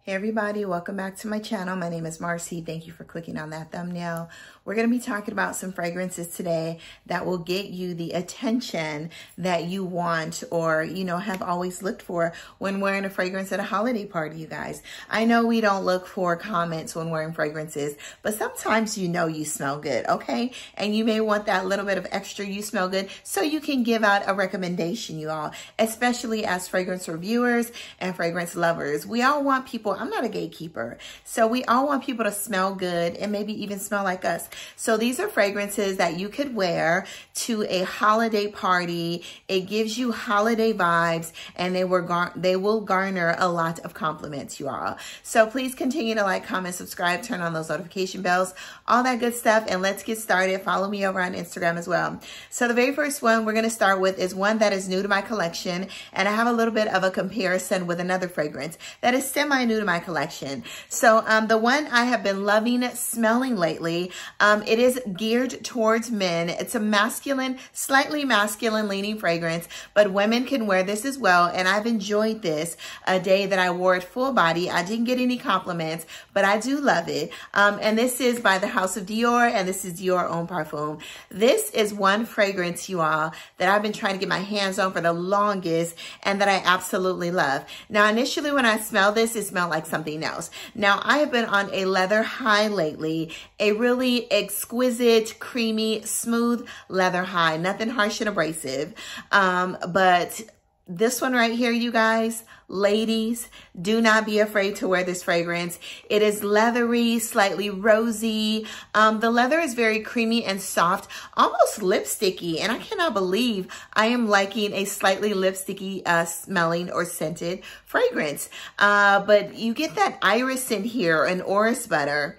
Hey everybody, welcome back to my channel. My name is Marcy. Thank you for clicking on that thumbnail. We're going to be talking about some fragrances today that will get you the attention that you want or, have always looked for when wearing a fragrance at a holiday party, you guys. I know we don't look for comments when wearing fragrances, but sometimes you smell good, okay? And you may want that little bit of extra you smell good so you can give out a recommendation, you all, especially as fragrance reviewers and fragrance lovers. We all want people, I'm not a gatekeeper, so we all want people to smell good and maybe even smell like us. So these are fragrances that you could wear to a holiday party. It gives you holiday vibes and they will garner a lot of compliments, you all. So please continue to like, comment, subscribe, turn on those notification bells, all that good stuff. And let's get started. Follow me over on Instagram as well. So the very first one we're going to start with is one that is new to my collection. And I have a little bit of a comparison with another fragrance that is semi-new to my collection. So the one I have been loving smelling lately, it is geared towards men. It's a masculine, slightly masculine leaning fragrance, but women can wear this as well. And I've enjoyed this a day that I wore it full body. I didn't get any compliments, but I do love it. And this is by the House of Dior, and this is Dior Own Parfum. This is one fragrance, you all, that I've been trying to get my hands on for the longest and that I absolutely love. Now, initially when I smelled this, it smelled like something else. Now, I have been on a leather high lately, a really exquisite, creamy, smooth leather high, nothing harsh and abrasive. But this one right here, you guys, ladies, do not be afraid to wear this fragrance. It is leathery, slightly rosy. The leather is very creamy and soft, almost lipsticky. And I cannot believe I am liking a slightly lipsticky smelling or scented fragrance. But you get that iris in here and orris butter.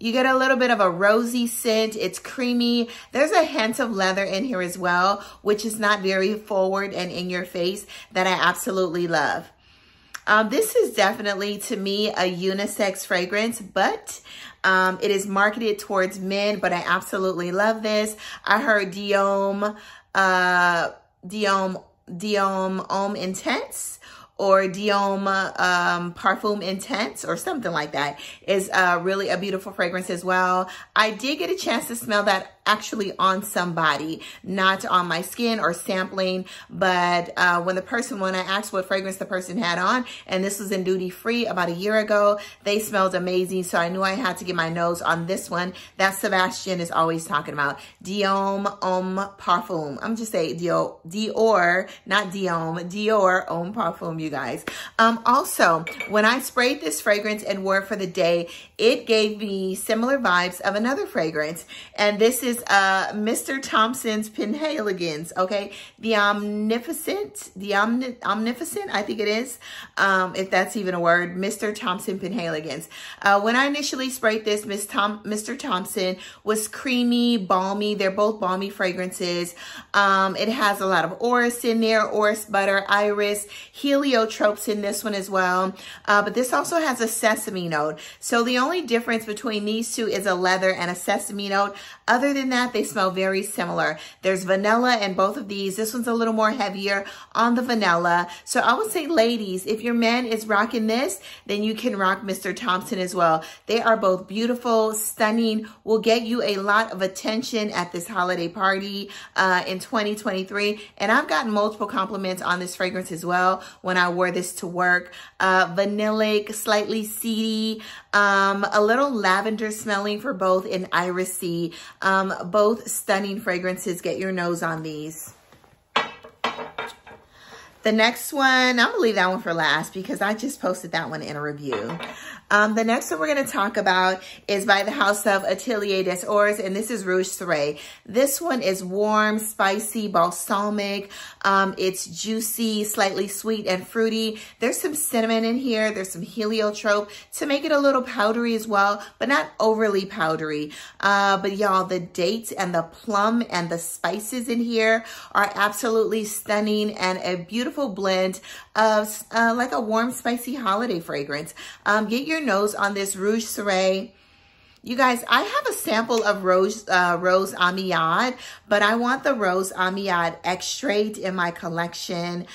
You get a little bit of a rosy scent. It's creamy. There's a hint of leather in here as well, which is not very forward and in your face, that I absolutely love. This is definitely, to me, a unisex fragrance, but it is marketed towards men, but I absolutely love this. I heard Dior Homme Intense or Dior Parfum Intense or something like that is really a beautiful fragrance as well. I did get a chance to smell that actually on somebody, not on my skin or sampling, but when I asked what fragrance the person had on, and this was in duty free about a year ago, they smelled amazing. So I knew I had to get my nose on this one that Sebastian is always talking about, Dior Homme Parfum. I'm just saying Dior, not Dior Own Parfum, you guys. Also, when I sprayed this fragrance and wore it for the day, it gave me similar vibes of another fragrance, and this is Mr. Thompson's PENHALIGONS, okay? The Omnificent, I think it is, if that's even a word, Mr. Thompson PENHALIGONS. When I initially sprayed this, Mr. Thompson was creamy, balmy. They're both balmy fragrances. It has a lot of orris in there, orris butter, iris, heliotropes in this one as well. But this also has a sesame note. So the only difference between these two is a leather and a sesame note. Other than that, they smell very similar. There's vanilla in both of these. This one's a little more heavier on the vanilla. So I would say, ladies, if your man is rocking this, then you can rock Mr. Thompson as well. They are both beautiful, stunning, will get you a lot of attention at this holiday party in 2023. And I've gotten multiple compliments on this fragrance as well when I wore this to work. Vanillic, slightly seedy, a little lavender smelling for both, and irisy. Both stunning fragrances. Get your nose on these. The next one, I'm going to leave that one for last because I just posted that one in a review. The next one we're going to talk about is by the House of Atelier des Ors, and this is Rouge SARAY. This one is warm, spicy, balsamic. It's juicy, slightly sweet and fruity. There's some cinnamon in here. There's some heliotrope to make it a little powdery as well, but not overly powdery. But y'all, the dates and the plum and the spices in here are absolutely stunning and a beautiful blend of like a warm, spicy holiday fragrance. Get your nose on this Rouge SARAY. You guys, I have a sample of Rose Amiyad, but I want the Rose Amiyad extrait in my collection.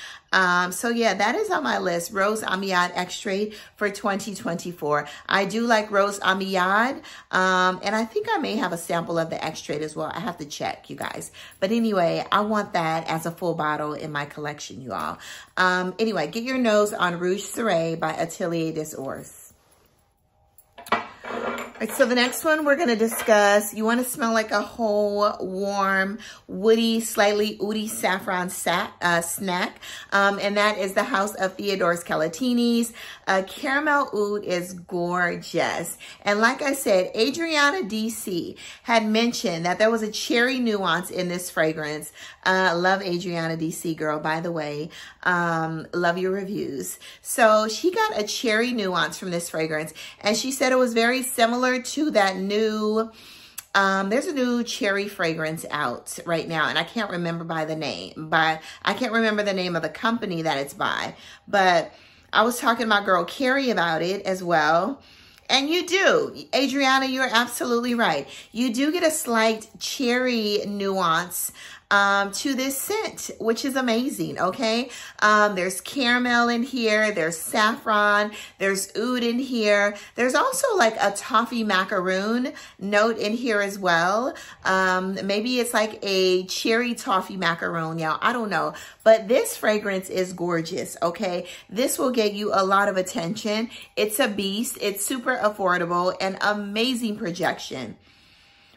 So yeah, that is on my list. Rose Amiade Extrait for 2024. I do like Rose Amiade. And I think I may have a sample of the extrait as well. I have to check, you guys. But anyway, I want that as a full bottle in my collection, you all. Anyway, get your nose on Rouge SARAY by Atelier des Ors. All right, so the next one we're going to discuss, you want to smell like a whole, warm, woody, slightly oudy saffron snack. And that is the House of Theodors Catinis. Caramel oud is gorgeous. And like I said, Adriana DC had mentioned that there was a cherry nuance in this fragrance. Love Adriana DC, girl, by the way. Love your reviews. So she got a cherry nuance from this fragrance, and she said it was very similar to that new, there's a new cherry fragrance out right now, and I can't remember the name of the company that it's by, but I was talking to my girl Carrie about it as well. And you do, Adriana, you're absolutely right. You do get a slight cherry nuance to this scent, which is amazing, okay? There's caramel in here, there's saffron, there's oud in here. There's also like a toffee macaroon note in here as well. Maybe it's like a cherry toffee macaroon, y'all. I don't know. But this fragrance is gorgeous, okay? This will get you a lot of attention. It's a beast. It's super affordable and amazing projection.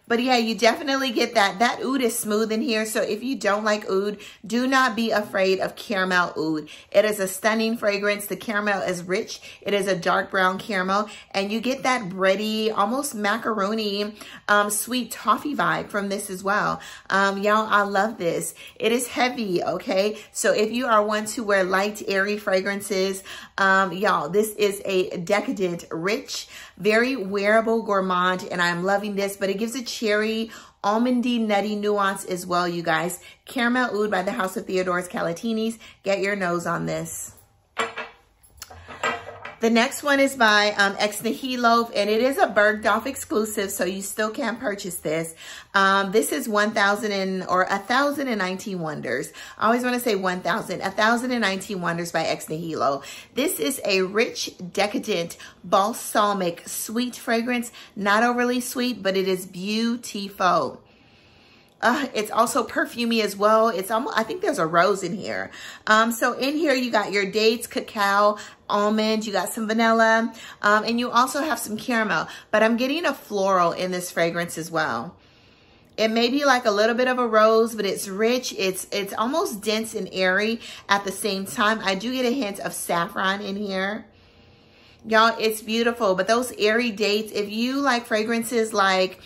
But yeah, you definitely get that. That oud is smooth in here. So if you don't like oud, do not be afraid of caramel oud. It is a stunning fragrance. The caramel is rich. It is a dark brown caramel. And you get that bready, almost macaroni, sweet toffee vibe from this as well. Y'all, I love this. It is heavy, okay? So if you are one to wear light, airy fragrances, y'all, this is a decadent, rich, very wearable gourmand, and I'm loving this, but it gives a cherry, almondy, nutty nuance as well, you guys. Caramel Oud by the House of Theodors Catinis. Get your nose on this. The next one is by Ex Nihilo, and it is a Bergdorf exclusive, so you still can purchase this. This is 1,019 Wonders. I always want to say 1,000. 1,019 Wonders by Ex Nihilo. This is a rich, decadent, balsamic, sweet fragrance. Not overly sweet, but it is beautiful. It's also perfumey as well. It's almost, I think there's a rose in here. So in here you got your dates, cacao, almond, you got some vanilla, and you also have some caramel. But I'm getting a floral in this fragrance as well. It may be like a little bit of a rose, but it's rich. It's almost dense and airy at the same time. I do get a hint of saffron in here. Y'all, it's beautiful. But those airy dates, if you like fragrances like,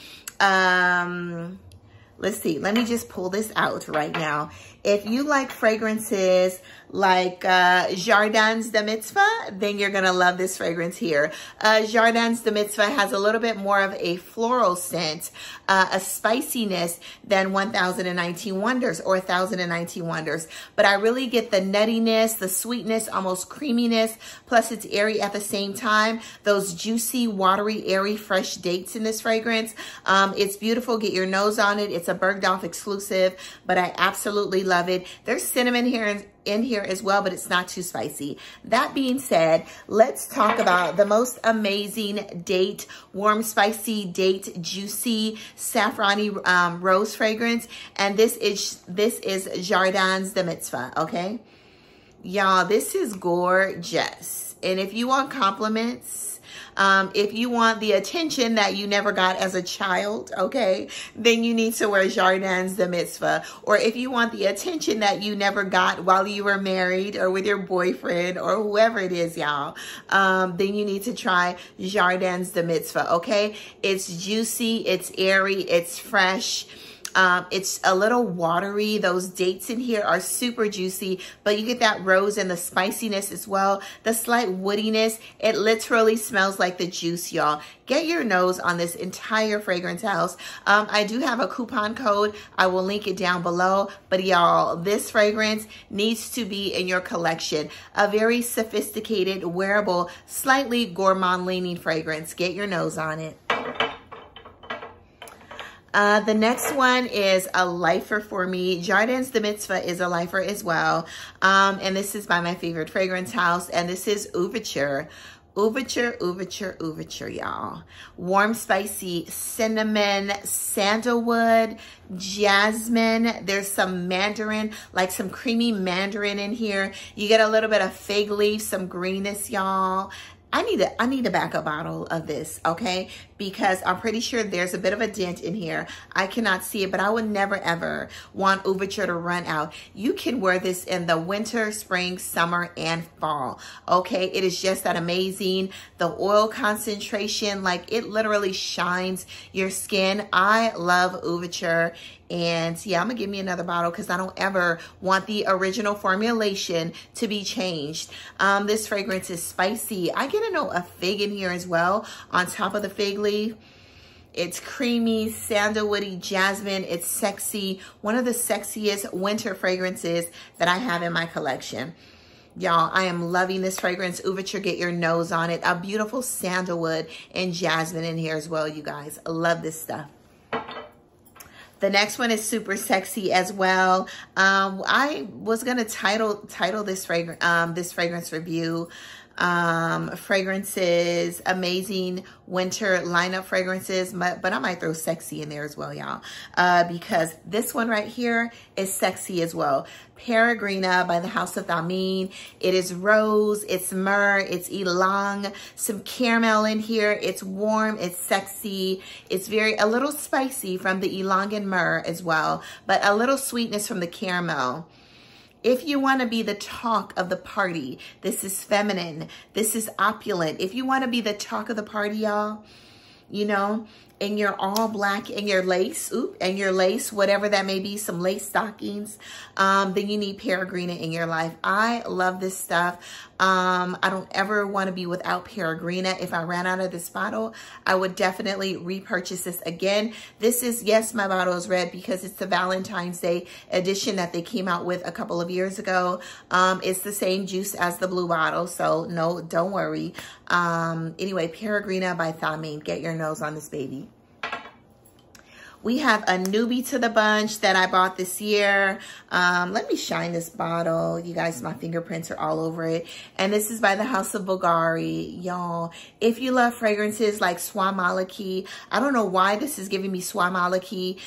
let's see, let me just pull this out right now. If you like fragrances like JARDINS de Misfah, then you're going to love this fragrance here. JARDINS de Misfah has a little bit more of a floral scent, a spiciness than 1,019 Wonders or 1,019 Wonders. But I really get the nuttiness, the sweetness, almost creaminess, plus it's airy at the same time. Those juicy, watery, airy, fresh dates in this fragrance. It's beautiful. Get your nose on it. It's a Bergdorf exclusive, but I absolutely love it. There's cinnamon here in here as well, but it's not too spicy. That being said, let's talk about the most amazing date, warm, spicy, date, juicy, saffrony rose fragrance. And this is JARDINS de Misfah, okay? Y'all, this is gorgeous. And if you want compliments, if you want the attention that you never got as a child, okay, then you need to wear JARDINS de Misfah. Or if you want the attention that you never got while you were married or with your boyfriend or whoever it is, y'all, then you need to try JARDINS de Misfah, okay? It's juicy, it's airy, it's fresh. It's a little watery. Those dates in here are super juicy, but you get that rose and the spiciness as well. The slight woodiness. It literally smells like the juice, y'all. Get your nose on this entire fragrance house. I do have a coupon code. I will link it down below, but y'all, this fragrance needs to be in your collection. A very sophisticated, wearable, slightly gourmand leaning fragrance. Get your nose on it. The next one is a lifer for me. Jardins de Misfah is a lifer as well. And this is by my favorite fragrance house. And this is Ouverture. Ouverture, Ouverture, Ouverture, y'all. Warm, spicy cinnamon, sandalwood, jasmine. There's some mandarin, like some creamy mandarin in here. You get a little bit of fig leaf, some greenness, y'all. I need a backup bottle of this, okay? Because I'm pretty sure there's a bit of a dent in here. I cannot see it, but I would never ever want Ouverture to run out. You can wear this in the winter, spring, summer, and fall, okay? It is just that amazing. The oil concentration, like it literally shines your skin. I love Ouverture. And yeah, I'm gonna give me another bottle because I don't ever want the original formulation to be changed. This fragrance is spicy. I get a note of fig in here as well on top of the fig leaf. It's creamy, sandalwoody, jasmine. It's sexy. One of the sexiest winter fragrances that I have in my collection. Y'all, I am loving this fragrance. Ouverture, get your nose on it. A beautiful sandalwood and jasmine in here as well, you guys. I love this stuff. The next one is super sexy as well. I was gonna title this fragrance review, fragrances, amazing winter lineup fragrances, but I might throw sexy in there as well, y'all, because this one right here is sexy as well. Perigrina by the House of THAMEEN. It is rose, it's myrrh, it's ylang, some caramel in here. It's warm, it's sexy. It's a little spicy from the ylang and myrrh as well, but a little sweetness from the caramel. If you want to be the talk of the party, this is feminine. This is opulent. If you want to be the talk of the party, y'all, you know, and you're all black and your lace, whatever that may be, some lace stockings, then you need Perigrina in your life. I love this stuff. I don't ever want to be without Perigrina. If I ran out of this bottle, I would definitely repurchase this again. This is, yes, my bottle is red because it's the Valentine's Day edition that they came out with a couple of years ago. It's the same juice as the blue bottle, so no, don't worry. Anyway, Perigrina by THAMEEN. Get your nose on this baby. We have a newbie to the bunch that I bought this year. Let me shine this bottle. You guys, my fingerprints are all over it. And this is by the House of Bvlgari. Y'all, if you love fragrances like Soie Maliki, I don't know why this is giving me Soie Maliki,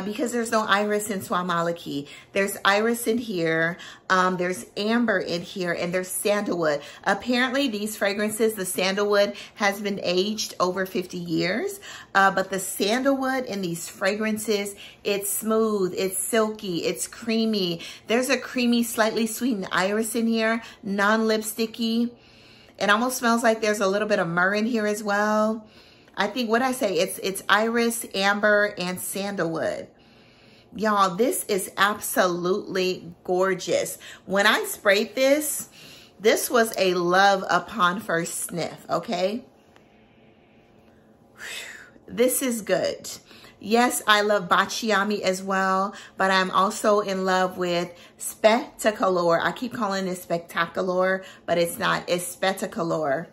because there's no iris in Soie Maliki. There's iris in here. There's amber in here, and there's sandalwood. Apparently, these fragrances, the sandalwood has been aged over 50 years, but the sandalwood in these fragrances, it's smooth, it's silky, it's creamy. There's a creamy, slightly sweetened iris in here, non-lipsticky. It almost smells like there's a little bit of myrrh in here as well. I think, what I say, it's iris, amber, and sandalwood. Y'all, this is absolutely gorgeous. When I sprayed this, this was a love upon first sniff, okay? This is good. Yes, I love Baciami as well, but I'm also in love with Spettacolore. I keep calling it Spettacolore, but it's not. It's Spettacolore.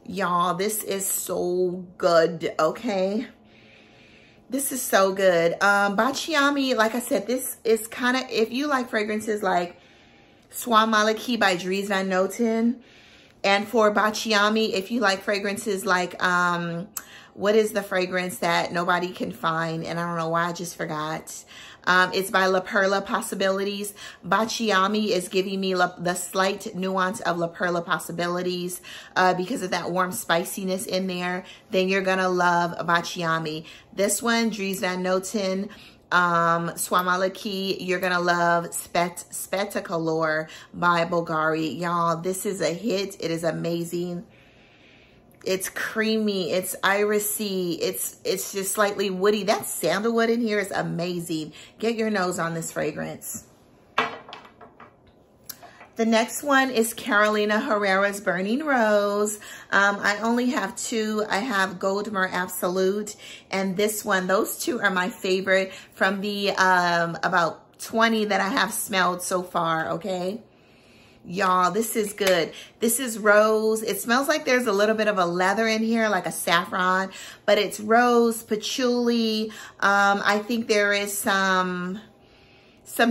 Y'all, this is so good, okay? This is so good. Baciami, like I said, this is kind of, if you like fragrances like Soie Maliki by Dries Van Noten, and for Baciami, if you like fragrances like, what is the fragrance that nobody can find? And I don't know why I just forgot. It's by La Perla Possibilities. Baciami is giving me the slight nuance of La Perla Possibilities because of that warm spiciness in there. Then you're going to love Baciami. This one, Dries Van Noten, Soie Maliki, you're going to love Spettacolore by Bvlgari. Y'all, this is a hit. It is amazing. It's creamy, it's irisy, it's just slightly woody. That sandalwood in here is amazing. Get your nose on this fragrance. The next one is Carolina Herrera's Burnie Rose. I only have two. I have Gold Myrrh Absolute and this one. Those two are my favorite from the about 20 that I have smelled so far, okay? Y'all, this is good. This is rose. It smells like there's a little bit of a leather in here, like a saffron, but it's rose, patchouli. I think there is some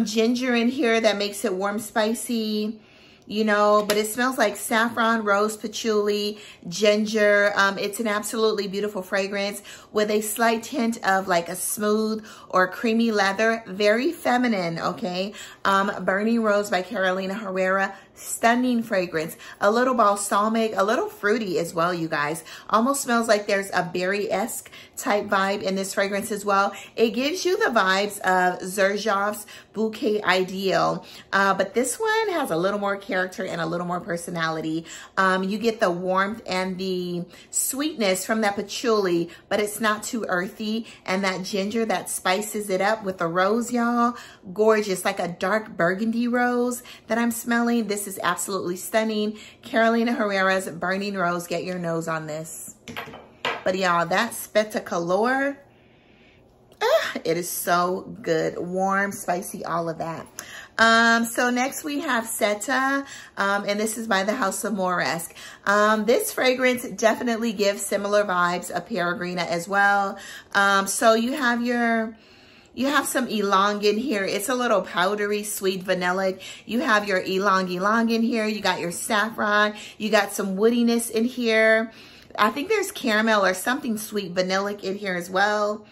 ginger in here that makes it warm, spicy, you know, but it smells like saffron, rose, patchouli, ginger. It's an absolutely beautiful fragrance with a slight hint of like a smooth or creamy leather. Very feminine, okay? Burnie Rose by Carolina Herrera. Stunning fragrance. A little balsamic, a little fruity as well, you guys. Almost smells like there's a berry-esque type vibe in this fragrance as well. It gives you the vibes of XERJOFF's Bouquet Ideal, but this one has a little more character and a little more personality. You get the warmth and the sweetness from that patchouli, but it's not too earthy, and that ginger that spices it up with the rose, y'all. Gorgeous, like a dark burgundy rose that I'm smelling. This is absolutely stunning. Carolina Herrera's Burnie Rose. Get your nose on this. But y'all, that Spettacolore, it is so good. Warm, spicy, all of that. So next we have Seta, and this is by the House of Moresque. This fragrance definitely gives similar vibes of Perigrina as well. So you have some ylang in here. It's a little powdery, sweet, vanillic. You have your ylang in here. You got your saffron. You got some woodiness in here. I think there's caramel or something sweet, vanillic in here as well.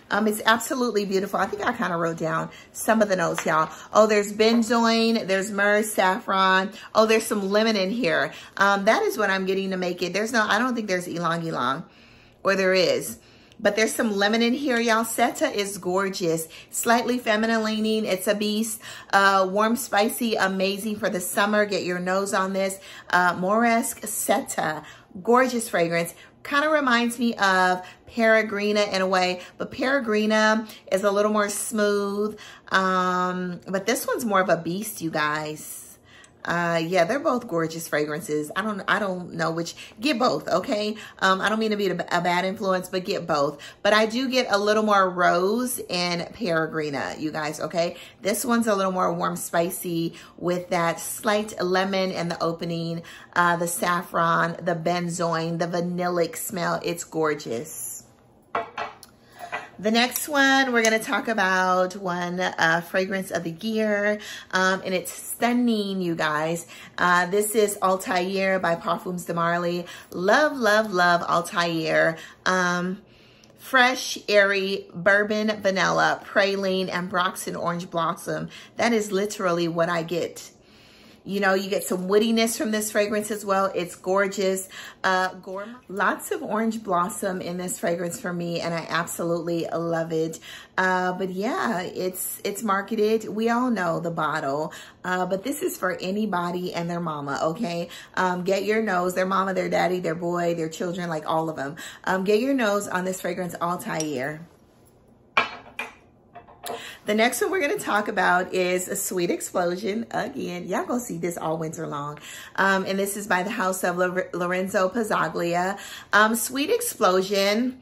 It's absolutely beautiful. I think I kind of wrote down some of the notes, y'all. Oh, there's benzoin, there's myrrh, saffron. Oh, there's some lemon in here. That is what I'm getting to make it. I don't think there's ylang, or there is. But there's some lemon in here, y'all. Seta is gorgeous. Slightly feminine leaning. It's a beast. Warm, spicy, amazing for the summer. Get your nose on this. Moresque Seta. Gorgeous fragrance. Kind of reminds me of Perigrina in a way, but Perigrina is a little more smooth. But this one's more of a beast, you guys. Yeah, they're both gorgeous fragrances. I don't know which. Get both, okay? I don't mean to be a bad influence, but get both. But I do get a little more rose in Perigrina, you guys, okay? This one's a little more warm, spicy with that slight lemon in the opening, the saffron, the benzoin, the vanillic smell. It's gorgeous. The next one, we're going to talk about one fragrance of the year, and it's stunning, you guys. This is Althair by Parfums de Marly. Love, love, love Althair. Fresh, airy, bourbon, vanilla, praline, and Broxton orange blossom. That is literally what I get. You know, you get some woodiness from this fragrance as well. It's gorgeous. Lots of orange blossom in this fragrance for me, and I absolutely love it. But yeah, it's marketed. We all know the bottle, but this is for anybody and their mama, okay? Get your nose, their mama, their daddy, their boy, their children, like all of them. Get your nose on this fragrance, Althair. The next one we're going to talk about is a Sweet Explosion. Again, y'all gonna see this all winter long. And this is by the House of Lorenzo Paglia. Sweet Explosion.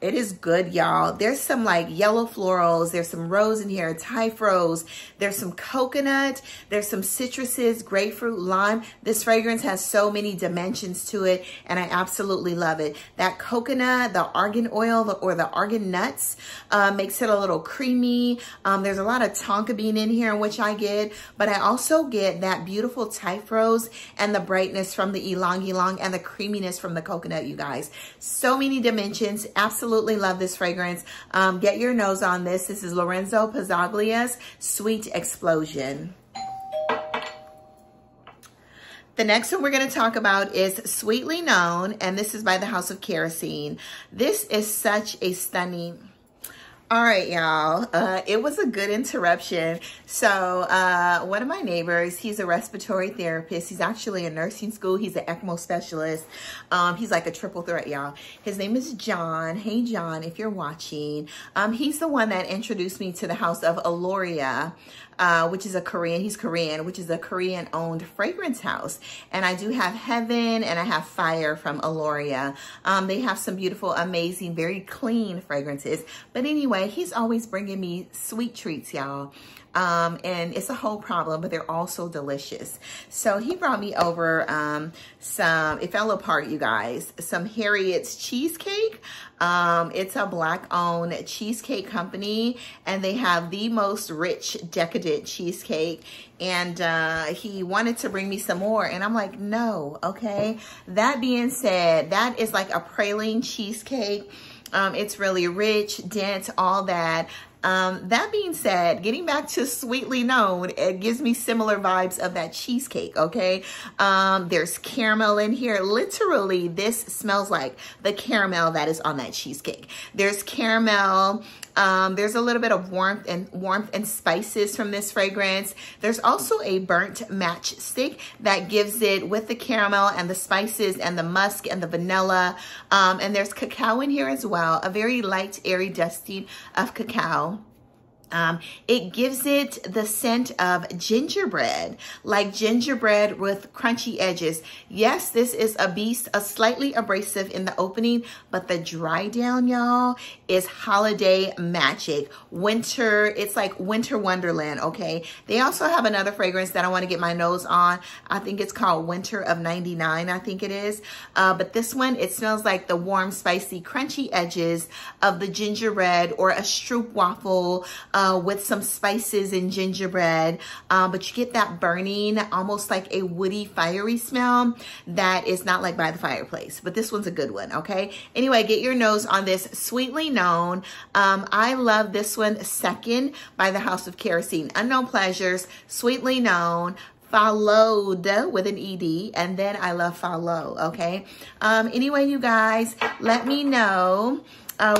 It is good, y'all. There's some like yellow florals. There's some rose in here, Thai rose. There's some coconut. There's some citruses, grapefruit, lime. This fragrance has so many dimensions to it, and I absolutely love it. That coconut, the argan oil, or the argan nuts makes it a little creamy. There's a lot of tonka bean in here, which I get, but I also get that beautiful Thai rose and the brightness from the ylang and the creaminess from the coconut, you guys. So many dimensions. Absolutely love this fragrance. Get your nose on this. This is Lorenzo Paglia's Sweet Explosion. The next one we're going to talk about is Sweetly Known, and this is by the House of Kerosene. This is such a stunning... All right, y'all, it was a good interruption. So one of my neighbors, he's a respiratory therapist. He's actually in nursing school. He's an ECMO specialist. He's like a triple threat, y'all. His name is John. Hey, John, if you're watching. He's the one that introduced me to the House of Aloria, which is a Korean, he's Korean, which is a Korean-owned fragrance house. And I do have Heaven and I have Fire from Aloria. They have some beautiful, amazing, very clean fragrances. But anyway, he's always bringing me sweet treats, y'all. and it's a whole problem, but they're also delicious. So he brought me over it fell apart, you guys, some Harriet's cheesecake. It's a Black-owned cheesecake company, and they have the most rich, decadent cheesecake. And he wanted to bring me some more, and I'm like, no, okay? That being said, that is like a praline cheesecake. It's really rich, dense, all that. That being said, getting back to Sweetly Known, it gives me similar vibes of that cheesecake, okay? There's caramel in here. Literally, this smells like the caramel that is on that cheesecake. There's caramel. There's a little bit of warmth and spices from this fragrance. There's also a burnt matchstick that gives it, with the caramel and the spices and the musk and the vanilla. And there's cacao in here as well, a very light, airy dusting of cacao. It gives it the scent of gingerbread, like gingerbread with crunchy edges. Yes, this is a beast, a slightly abrasive in the opening, but the dry down, y'all, is holiday magic. Winter, it's like winter wonderland, okay? They also have another fragrance that I want to get my nose on. I think it's called Winter of 99, I think it is. But this one, it smells like the warm, spicy, crunchy edges of the gingerbread, or a stroopwafel, with some spices and gingerbread, but you get that burning, almost like a woody, fiery smell that is not like by the fireplace, but this one's a good one, okay? Anyway, get your nose on this Sweetly Known. I love this one second by the House of Kerosene. Unknown Pleasures, Sweetly Known, followed with an ED, and then I love follow, okay? Anyway, you guys, let me know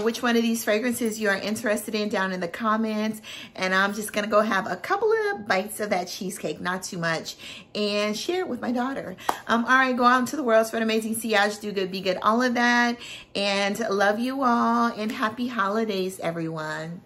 which one of these fragrances you are interested in down in the comments. And I'm just gonna go have a couple of bites of that cheesecake, not too much, and share it with my daughter. All right, go out into the world, spread amazing sillage, do good, be good, all of that. And love you all, and happy holidays, everyone.